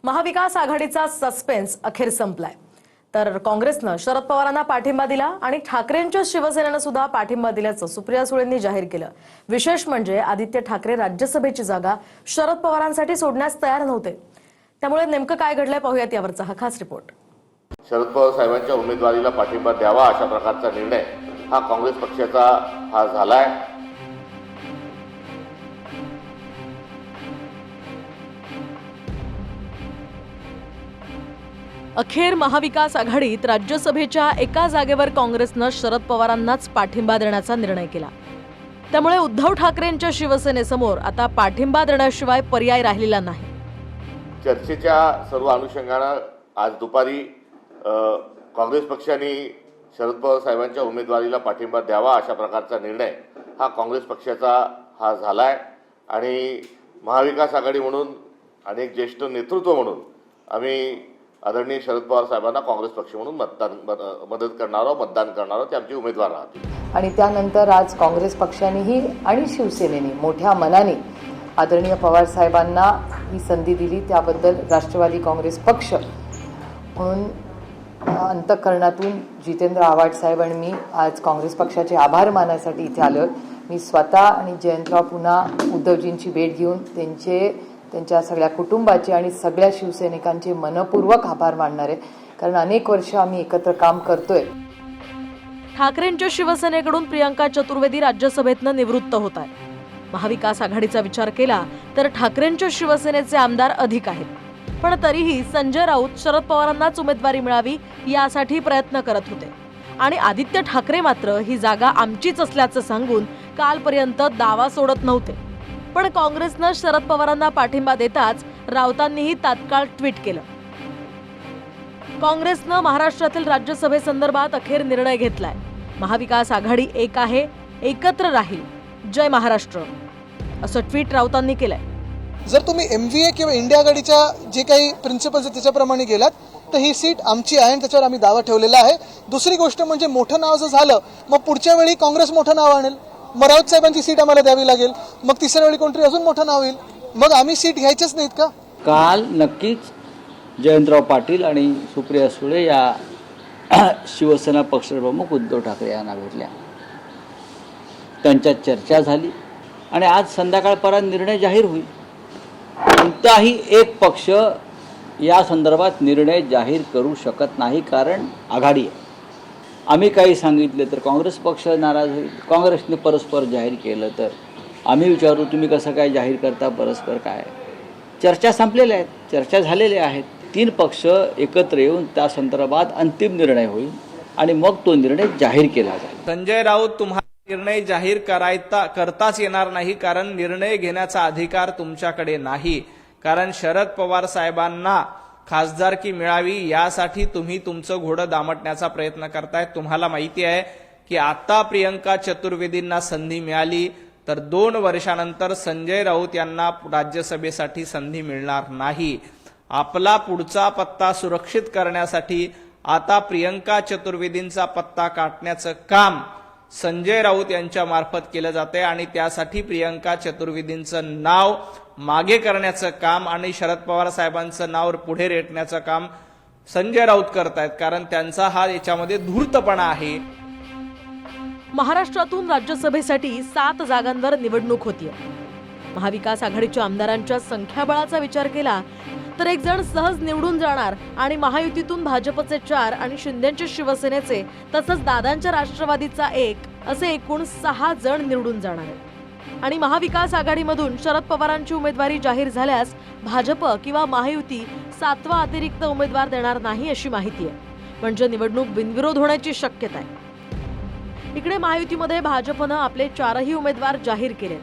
महाविकास आघाडीचा सस्पेन्स अखेर संपलाय। तर काँग्रेसनं शरद पवारांना पाठिंबा दिला आणि ठाकरेंच्या शिवसेनेनं सुद्धा पाठिंबा दिल्याचं सुप्रिया सुळेंनी जाहीर केलं। विशेष म्हणजे आदित्य ठाकरे राज्यसभेची जागा शरद पवारांसाठी सोडण्यास तयार नव्हते। त्यामुळे नेमकं काय घडलंय पाहूयात यावरचा हा खास रिपोर्ट। शरद पवार साहेबांच्या उमेदवारीला पाठिंबा द्यावा अशा प्रकारचा निर्णय हा काँग्रेस पक्षाचा झालाय। अखेर महाविकास आघाडीत राज्यसभेच्या एका जागेवर काँग्रेसनं शरद पवारांनाच पाठिंबा देण्याचा निर्णय केला। त्यामुळे उद्धव ठाकरेंच्या शिवसेनेसमोर आता पाठिंबा देण्याशिवाय पर्याय राहिलेला नाही। चर्चेच्या सर्व अनुषंगाने आज दुपारी काँग्रेस पक्षाने शरद पवार साहेबांच्या उमेदवारीला पाठिंबा द्यावा अशा प्रकारचा निर्णय हा काँग्रेस पक्षाचा झालाय आणि महाविकास आघाडी म्हणून अनेक ज्येष्ठ नेतृत्व म्हणून आम्ही आदरणीय शरद पवार साहेबांना काँग्रेस पक्ष म्हणून मतदान करणारो ते आमचे उमेदवार राहतील। आणि त्यानंतर आज काँग्रेस पक्षानेही आणि शिवसेनेने मोठ्या मनाने आदरणीय पवार साहेबांना ही संधी दिली, त्याबद्दल राष्ट्रवादी काँग्रेस पक्ष म्हणून अंतःकरणातून जितेंद्र आव्हाड साहेब आणि मी आज काँग्रेस पक्षाचे आभार मानण्यासाठी इथे आलो। मी स्वतः आणि जयंतराव पुन्हा उद्धवजींची भेट घेऊन त्यांच्या सगळ्या कुटुंबाचे आणि सगळ्या शिवसैनिकांचे मनपूर्वक आभार मानणार आहे, कारण अनेक वर्ष आम्ही एकत्र काम करतोय। ठाकरेंच्या शिवसेनेकडून प्रियंका चतुर्वेदी राज्यसभेतनं निवृत्त होत आहेत। महाविकास आघाडीचा विचार केला तर ठाकरेंच्या शिवसेनेचे आमदार अधिक आहेत, पण तरीही संजय राऊत शरद पवारांनाच उमेदवारी मिळावी यासाठी प्रयत्न करत होते आणि आदित्य ठाकरे मात्र ही जागा आमचीच असल्याचं सांगून कालपर्यंत दावा सोडत नव्हते। पण काँग्रेसनं शरद पवारांना पाठिंबा देताच राऊतांनीही तात्काळ ट्विट केलं। काँग्रेसनं महाराष्ट्रातील राज्यसभेसंदर्भात अखेर निर्णय घेतलाय। महाविकास आघाडी एक आहे, एकत्र राहील, जय महाराष्ट्र असं ट्विट राऊतांनी केलंय। जर तुम्ही MVA किंवा इंडिया आघाडीच्या जे काही प्रिन्सिपल्स आहेत त्याच्याप्रमाणे गेलात तर ही सीट आमची आहे आणि त्याच्यावर आम्ही दावा ठेवलेला आहे। दुसरी गोष्ट म्हणजे मोठं नाव जर झालं मग पुढच्या वेळी काँग्रेस मोठं नाव आणेल, मग राऊत साहेबांची सीट आम्हाला द्यावी लागेल, मग तिसऱ्या वेळी कोणतरी अजून मोठं नाव येईल, मग आम्ही सीट घ्यायचीच नाहीत का? काल नक्कीच जयंतराव पाटील आणि सुप्रिया सुळे या शिवसेना पक्षप्रमुख उद्धव ठाकरे यांना भेटल्या, त्यांच्यात चर्चा झाली आणि आज संध्याकाळपर्यंत निर्णय जाहीर होईल। कोणताही एक पक्ष या संदर्भात निर्णय जाहीर करू शकत नाही, कारण आघाडी आहे। आम्ही काही सांगितले तर काँग्रेस पक्ष नाराज होईल, काँग्रेसने परस्पर जाहीर केलं तर आम्ही विचारू तुम्ही कसं काय जाहीर करता, परस्पर काय? चर्चा संपलेल्या आहेत, चर्चा झालेल्या आहेत। तीन पक्ष एकत्र येऊन त्या संदर्भात अंतिम निर्णय होईल आणि मग तो निर्णय जाहीर केला जाईल। संजय राऊत तुम्हाला निर्णय जाहीर करताच येणार नाही, कारण निर्णय घेण्याचा अधिकार तुमच्याकडे नाही। कारण शरद पवार साहेबांना खासदारकी मिळावी यासाठी तुम्ही तुमचं घोडं दामटण्याचा प्रयत्न करताय। तुम्हाला माहिती आहे की आता प्रियंका चतुर्वेदींना संधी मिळाली तर 2 वर्षानंतर संजय राऊत यांना राज्यसभेसाठी संधी मिळणार नाही। आपला पुढचा पत्ता सुरक्षित करण्यासाठी आता प्रियंका चतुर्वेदींचा पत्ता काटण्याचं काम संजय राऊत यांच्या मार्फत केलं जाते आणि त्यासाठी प्रियंका चतुर्वेदींचं नाव मागे करण्याचं काम आणि शरद पवार साहेबांचं नाव पुढे रेटण्याचं काम संजय राऊत करतायत, कारण त्यांचा हा याच्यामध्ये धूर्तपणा आहे। महाराष्ट्रातून राज्यसभेसाठी 7 जागांवर निवडणूक होतीये। महाविकास आघाडीच्या आमदारांच्या संख्याबळाचा विचार केला तर एक जण सहज निवडून जाणार आणि महायुतीतून भाजपचे 4 आणि शिंदेच्या शिवसेनेचे तसंच दादांच्या राष्ट्रवादीचा 1 असे एकूण 6 जण निवडून जाणार आहेत। आणि महाविकास आघाडीमधून शरद पवारांची उमेदवारी जाहीर झाल्यास भाजप किंवा महायुती 7वा अतिरिक्त उमेदवार देणार नाही अशी माहिती आहे, म्हणजे निवडणूक बिनविरोध होण्याची शक्यता आहे। इकडे महायुतीमध्ये भाजपनं आपले 4ही उमेदवार जाहीर केले।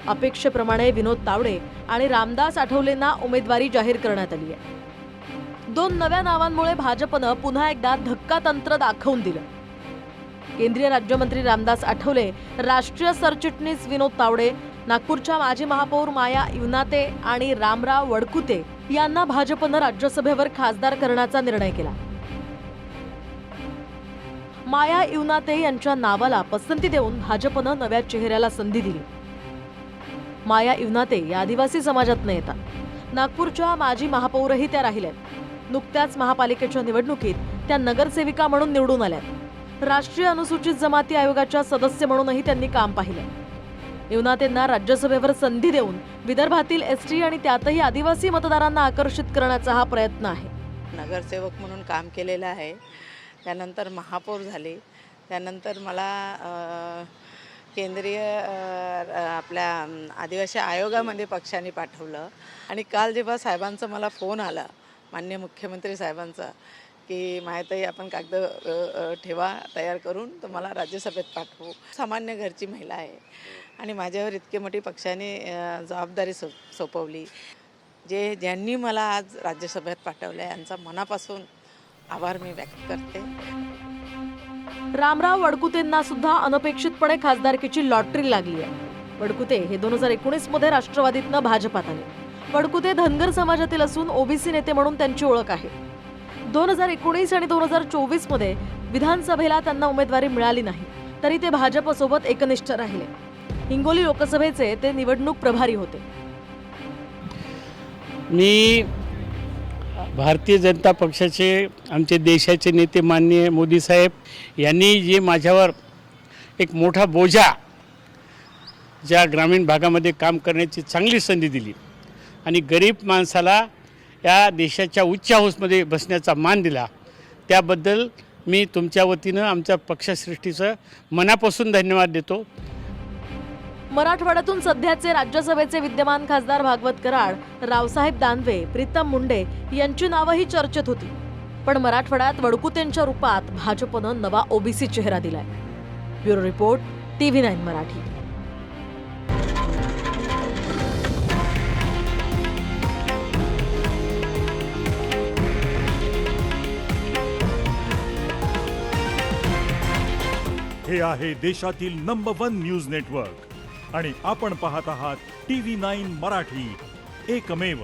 अपेक्षेप्रमाणे विनोद तावडे आणि रामदास आठवलेंना उमेदवारी जाहीर करण्यात आली आहे। 2 नव्या नावांमुळे भाजपनं पुन्हा एकदा धक्कातंत्र दाखवून दिलं। केंद्रीय राज्यमंत्री रामदास आठवले, राष्ट्रीय सरचिटणीस विनोद तावडे, नागपूरच्या माजी महापौर माया इवनाते आणि रामराव वडकुते यांना भाजपनं राज्यसभेवर खासदार करण्याचा निर्णय केला। माया इवनाते यांच्या नावाला पसंती देऊन भाजपनं नव्या चेहऱ्याला संधी दिली। माया इवनाते या आदिवासी समाजातून येतात। नागपूरच्या माजी महापौरही त्या राहिल्यात. नुकत्याच महापालिकेच्या निवडणुकीत त्या नगरसेविका म्हणून निवडून आल्यात. राष्ट्रीय अनुसूचित जमाती आयोगाच्या सदस्य म्हणूनही त्यांनी काम पाहिलं. युवनातेंना राज्यसभेवर संधी देऊन विदर्भातील एसटी आणि त्यातही आदिवासी मतदारांना आकर्षित करण्याचा हा प्रयत्न आहे. नगरसेवक म्हणून काम केलेलं आहे. त्यानंतर महापौर झाले. त्यानंतर मला केंद्रीय आपल्या आदिवासी आयोगामध्ये पक्षाने पाठवलं. आणि काल जेव्हा साहेबांचा मला फोन आला, माननीय मुख्यमंत्री साहेबांचा, की माहिती आपण कागद ठेवा तयार करून तर मला राज्यसभेत पाठवू. सामान्य घरची महिला आहे आणि माझ्यावर इतकी मोठी पक्षाने जबाबदारी सोपवली. ज्यांनी मला आज राज्यसभेत पाठवलं आहे यांचा मनापासून आभार मी व्यक्त करते. रामराव वडकुतेंना सुद्धा अनपेक्षितपणे खासदारकीची लॉटरी लागली आहे. वडकुते हे 2019 मध्ये राष्ट्रवादीतनं भाजपात आले. वडकुते धनगर समाजातील असून ओबीसी नेते म्हणून त्यांची ओळख आहे. 2019 आणि 2024 मध्ये विधानसभेला त्यांना उमेदवारी मिळाली नाही, तरी ते भाजपसोबत एकनिष्ठ राहिले. हिंगोली लोकसभेचे ते निवडणूक प्रभारी होते. मी भारतीय जनता पक्षाचे आमचे देशाचे नेते माननीय मोदी साहेब यांनी जे माझ्यावर एक मोठा बोजा ज्या ग्रामीण भागामध्ये काम करण्याची चांगली संधी दिली आणि गरीब माणसाला या देशाच्या उच्च हाऊसमध्ये बसण्याचा मान दिला, त्याबद्दल मी तुमच्या वतीनं आमच्या पक्षश्रेष्ठीचं मनापासून धन्यवाद देतो. मराठवाड्यातून सध्याचे राज्यसभेचे विद्यमान खासदार भागवत कराड, रावसाहेब दानवे, प्रीतम मुंडे यांची नावंही चर्चेत होती. पण मराठवाड्यात वडकुतेंच्या रूपात भाजपनं नवा ओबीसी चेहरा दिलाय. Bureau report, TV9 Marathi. हे आहे देशातील नंबर 1 न्यूज नेटवर्क आणि आपण पाहत आहात TV9 मराठी, एकमेव.